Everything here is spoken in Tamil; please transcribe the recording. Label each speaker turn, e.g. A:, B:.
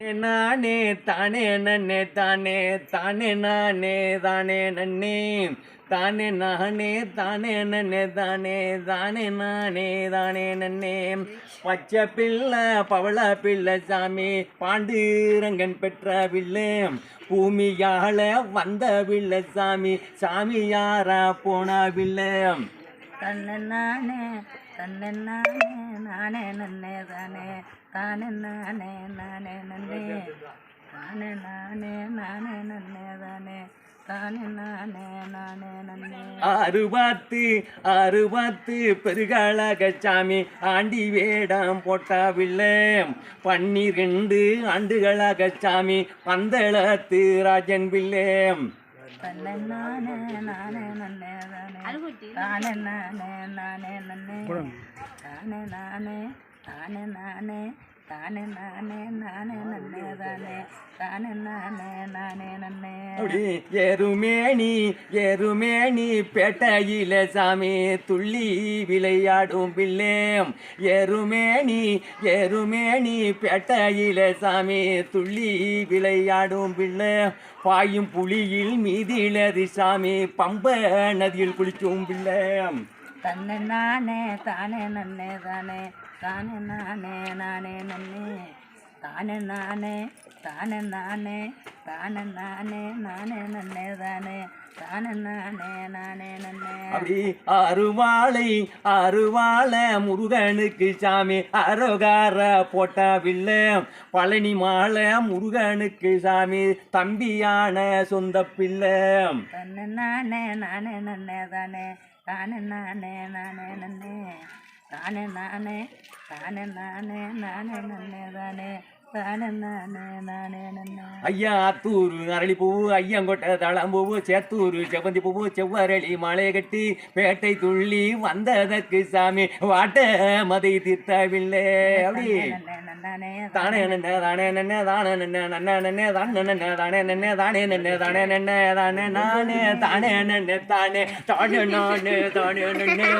A: நானே தானே நன்னே தானே தானே நானே தானே நன்னே தானே நானே தானே நன்னே தானே தானே நானே தானே நன்னே பச்சை பிள்ளை பவள பிள்ளை சாமி பாண்டுரங்கன் பெற்ற பிள்ளை பூமியால வந்த பிள்ளை சாமி சாமி யாரா போனா பிள்ளை
B: தன்னை நானே தன்னை நானே நானே நன்னே தானே தானே நானே நானே நன்னே தானே நானே நானே நன்னே தானே தானே நானே நானே நன்னே
A: அறுபத்து பெருகாளாக சாமி ஆண்டி வேடம் போட்டாவில்லை 12 ஆண்டுகளாக சாமி பந்தளத்து ராஜன் பிள்ளை
B: தன்னை நானே நானே நன்னே தானே நானே நானே நன்னே தானே நானே தானே நானே தானே நானே நானே நன்னே தானே தானே நானே நானே நன்னே
A: எருமேனி பேட்டையில சாமி துள்ளி விளையாடும் பிள்ளை எருமேனி பேட்டையில சாமி துள்ளி விளையாடும் பிள்ளை பாயும் புலியில் மீதிலது சாமி பம்ப நதியில் குளிக்கும் பிள்ளை
B: தன்னை நானே தானே நன்னே தானே தானே நானே நானே நன்னே தானே நானே தானே நானே தானே நானே நானே நன்னே தானே தானே நானே நானே நன்னே
A: அப்படி அருவாளை முருகனுக்கு சாமி அரோகார போட்டாவில்லை பழனி மாலை முருகனுக்கு சாமி தம்பியான சொந்த பிள்ளை
B: தன்னை நானே நானே நன்னே தானே தானே நானே நானே நன்னே தானே நானே தானே நானே நானே நன்னே தானே தானே நானே நானே நன்னே
A: ஐயா ஆத்தூர் அரளிப்பூவு ஐயங்கொட்டை தளம்பூவு சேத்தூர் செவ்வந்தி பூவு செவ்வரளி மலை கட்டி பேட்டை துள்ளி வந்ததற்கு சாமி வாட்ட மதை தீர்த்தவில்லை அப்படி தானே நன்ன தானே நன்ன தானே நன்ன நன்ன நன்னே தானே நன்ன தானே நன்ன தானே நன்ன தானே நன்ன தானே நானே தானே நன்ன தானே தானே நானே தானே நன்னே